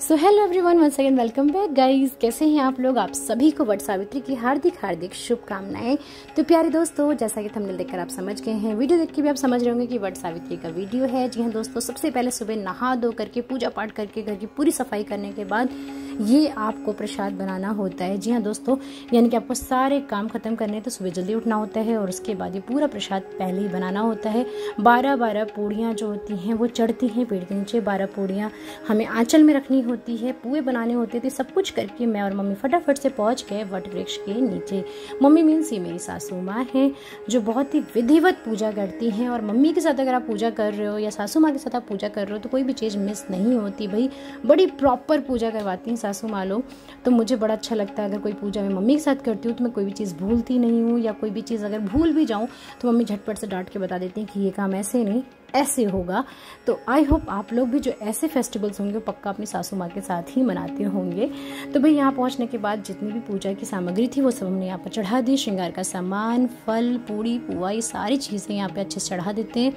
सो hello everyone, once again welcome back guys. कैसे हैं आप लोग? आप सभी को वट सावित्री की हार्दिक हार्दिक शुभकामनाएं। तो प्यारे दोस्तों, जैसा कि थंबनेल देखकर आप समझ गए हैं, वीडियो देख के भी आप समझ रहे होंगे कि वट सावित्री का वीडियो है। जी हाँ दोस्तों, सबसे पहले सुबह नहा धो करके पूजा पाठ करके घर की पूरी सफाई करने के बाद ये आपको प्रसाद बनाना होता है। जी हाँ दोस्तों, यानी कि आपको सारे काम खत्म करने तो सुबह जल्दी उठना होता है और उसके बाद ये पूरा प्रसाद पहले ही बनाना होता है। 12 पूड़ियाँ जो होती हैं वो चढ़ती हैं पेड़ के नीचे। 12 पूड़ियाँ हमें आंचल में रखनी होती है, पुए बनाने होते थे। सब कुछ करके मैं और मम्मी फटाफट से पहुंच गए वट वृक्ष के नीचे। मम्मी मीन्स ये मेरी सासू माँ हैं जो बहुत ही विधिवत पूजा करती हैं। और मम्मी के साथ अगर आप पूजा कर रहे हो या सासू माँ के साथ आप पूजा कर रहे हो तो कोई भी चीज़ मिस नहीं होती भाई। बड़ी प्रॉपर पूजा करवाती हैं सासू माँ लोग। तो मुझे बड़ा अच्छा लगता है अगर कोई पूजा मैं मम्मी के साथ करती हूँ तो मैं कोई भी चीज़ भूलती नहीं हूँ, या कोई भी चीज़ अगर भूल भी जाऊँ तो मम्मी झटपट से डांट के बता देती हैं कि ये काम ऐसे नहीं ऐसे होगा। तो आई होप आप लोग भी जो ऐसे फेस्टिवल्स होंगे पक्का अपनी सासू माँ के साथ ही मनाते होंगे। तो भाई यहाँ पहुँचने के बाद जितनी भी पूजा की सामग्री थी वो सब हमने यहाँ पर चढ़ा दी। श्रृंगार का सामान, फल, पूड़ी, पुआ, ये सारी चीज़ें यहाँ पे अच्छे से चढ़ा देते हैं।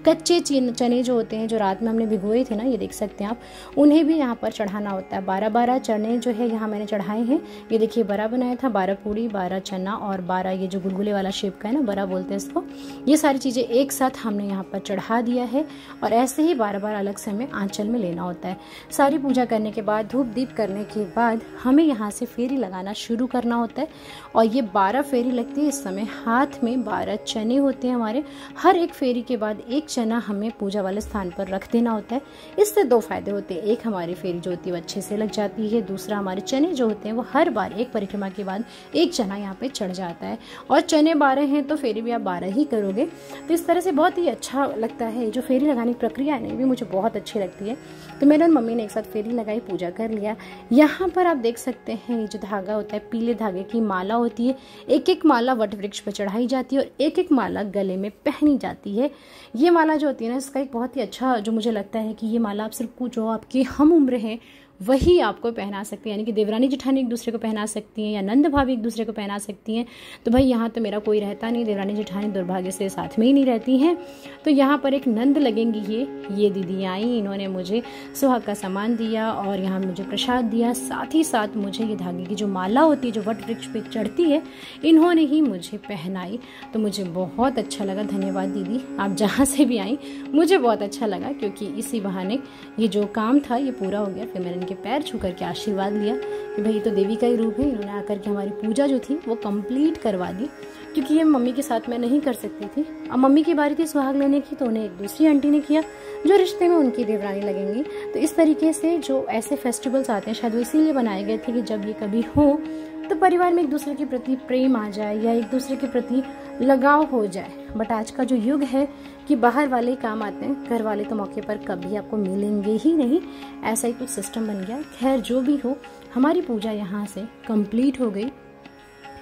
कच्चे चने जो होते हैं जो रात में हमने भिगोए थे ना, ये देख सकते हैं आप, उन्हें भी यहाँ पर चढ़ाना होता है। 12 चने जो है यहाँ मैंने चढ़ाए हैं। ये देखिए बड़ा बनाया था, 12 पूड़ी, 12 चना और 12 ये जो गुलगुले वाला शेप का है ना, बड़ा बोलते हैं इसको। ये सारी चीज़ें एक साथ हमने यहाँ पर चढ़ा दिया है और ऐसे ही 12 अलग से हमें आंचल में लेना होता है। सारी पूजा करने के बाद, धूप दीप करने के बाद हमें यहाँ से फेरी लगाना शुरू करना होता है। और ये 12 फेरी लगती है। इस समय हाथ में 12 चने होते हैं हमारे। हर एक फेरी के बाद एक चना हमें पूजा वाले स्थान पर रख देना होता है। इससे 2 फायदे होते हैं। एक, हमारी फेरी जो होती है वो अच्छे से लग जाती है। दूसरा, हमारे चने जो होते हैं वो हर बार एक परिक्रमा के बाद एक चना यहाँ पे चढ़ जाता है। और चने 12 हैं तो फेरी भी आप 12 ही करोगे। तो इस तरह से बहुत ही अच्छा लगता है। जो फेरी लगाने की प्रक्रिया है ना, ये भी मुझे बहुत अच्छी लगती है। तो मेरे और मम्मी ने एक साथ फेरी लगाई, पूजा कर लिया। यहाँ पर आप देख सकते हैं ये जो धागा होता है, पीले धागे की माला होती है। एक एक माला वट वृक्ष पर चढ़ाई जाती है और एक एक माला गले में पहनी जाती है। ये माला जो होती है ना, इसका एक बहुत ही अच्छा जो मुझे लगता है कि ये माला आप सिर्फ जो आपकी हम उम्र है वही आपको पहना सकती हैं। यानी कि देवरानी जेठानी एक दूसरे को पहना सकती हैं या नंद भाभी एक दूसरे को पहना सकती हैं। तो भाई यहाँ तो मेरा कोई रहता नहीं, देवरानी जेठानी दुर्भाग्य से साथ में ही नहीं रहती हैं। तो यहाँ पर एक नंद लगेंगी। ये दीदी आई, इन्होंने मुझे सुहाग का सामान दिया और यहाँ मुझे प्रसाद दिया। साथ ही साथ मुझे ये धागे की जो माला होती है जो वट वृक्ष पे चढ़ती है, इन्होंने ही मुझे पहनाई। तो मुझे बहुत अच्छा लगा। धन्यवाद दीदी, आप जहाँ से भी आई, मुझे बहुत अच्छा लगा क्योंकि इसी बहाने ये जो काम था ये पूरा हो गया। फिर मैंने के पैर छू करके आशीर्वाद लिया कि भाई तो देवी का ही रूप है। इन्होंने आकर के हमारी पूजा जो थी वो कंप्लीट करवा दी, क्योंकि ये मम्मी के साथ मैं नहीं कर सकती थी। अब मम्मी की बारी थी सुहाग लेने की, तो उन्हें एक दूसरी आंटी ने किया जो रिश्ते में उनकी देवरानी लगेंगी। तो इस तरीके से जो ऐसे फेस्टिवल्स आते हैं शायद वो इसीलिए बनाए गए थे कि जब ये कभी हो तो परिवार में एक दूसरे के प्रति प्रेम आ जाए या एक दूसरे के प्रति लगाव हो जाए। बट आज का जो युग है कि बाहर वाले काम आते हैं, घर वाले तो मौके पर कभी आपको मिलेंगे ही नहीं, ऐसा ही कुछ सिस्टम बन गया। खैर जो भी हो, हमारी पूजा यहाँ से कंप्लीट हो गई।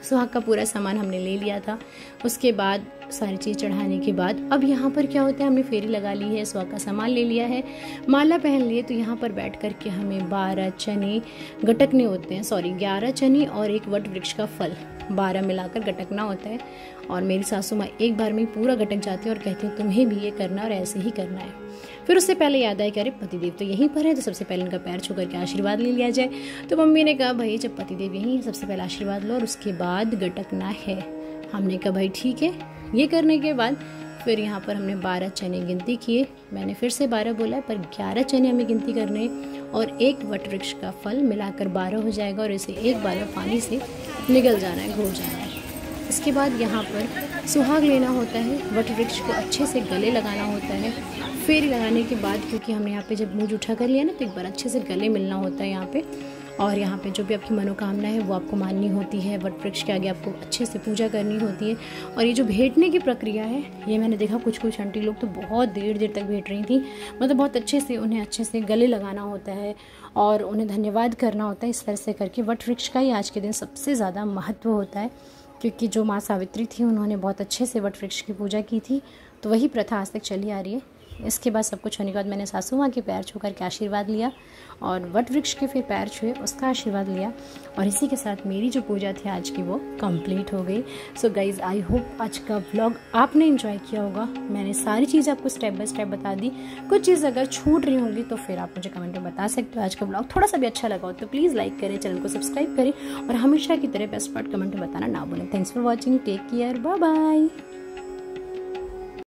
सुहाग का पूरा सामान हमने ले लिया था। उसके बाद सारी चीज़ चढ़ाने के बाद अब यहाँ पर क्या होता है, हमने फेरी लगा ली है, सुहाग का सामान ले लिया है, माला पहन लिए। तो यहाँ पर बैठ कर के हमें 12 चने गटकने होते हैं। 11 चने और एक वट वृक्ष का फल 12 मिलाकर गटकना होता है। और मेरी सासू माँ एक बार में पूरा गटक जाती है और कहती है तुम्हें भी ये करना और ऐसे ही करना है। फिर उससे पहले याद आया कि अरे पतिदेव तो यहीं पर है, तो सबसे पहले इनका पैर छू करके आशीर्वाद ले लिया जाए। तो मम्मी ने कहा भाई जब पतिदेव यहीं, सबसे पहले आशीर्वाद लो और उसके बाद गटकना है। हमने कहा भाई ठीक है। ये करने के बाद फिर यहाँ पर हमने 12 चने गिनती किए। मैंने फिर से 12 बोला पर 11 चने हमें गिनती करने और एक वट वृक्ष का फल मिलाकर 12 हो जाएगा और इसे एक बार में पानी से निगल जाना है, घोल जाना है। इसके बाद यहाँ पर सुहाग लेना होता है, वट वृक्ष को अच्छे से गले लगाना होता है। फेरी लगाने के बाद क्योंकि हमने यहाँ पे जब मुँह जूठा कर लिया ना, तो एक बार अच्छे से गले मिलना होता है यहाँ पे। और यहाँ पे जो भी आपकी मनोकामना है वो आपको माननी होती है। वट वृक्ष के आगे आपको अच्छे से पूजा करनी होती है। और ये जो भेंटने की प्रक्रिया है, ये मैंने देखा कुछ आंटी लोग तो बहुत देर तक भेंट रही थी। मतलब बहुत अच्छे से उन्हें अच्छे से गले लगाना होता है और उन्हें धन्यवाद करना होता है। इस तरह से करके वट वृक्ष का ही आज के दिन सबसे ज़्यादा महत्व होता है, क्योंकि जो माँ सावित्री थी उन्होंने बहुत अच्छे से वट वृक्ष की पूजा की थी। तो वही प्रथा आज तक चली आ रही है। इसके बाद सब कुछ होने के बाद मैंने सासू माँ के पैर छू करके आशीर्वाद लिया और वट वृक्ष के फिर पैर छुए, उसका आशीर्वाद लिया। और इसी के साथ मेरी जो पूजा थी आज की वो कंप्लीट हो गई। सो गाइज़, आई होप आज का व्लॉग आपने एंजॉय किया होगा। मैंने सारी चीज़ें आपको स्टेप बाय स्टेप बता दी। कुछ चीज़ अगर छूट रही होंगी तो फिर आप मुझे कमेंट में बता सकते हो। आज का व्लॉग थोड़ा सा भी अच्छा लगा हो तो प्लीज़ लाइक करें, चैनल को सब्सक्राइब करें और हमेशा की तरह बेस्ट पार्ट कमेंट में बताना ना भूलें। Thanks for watching, take care, bye bye.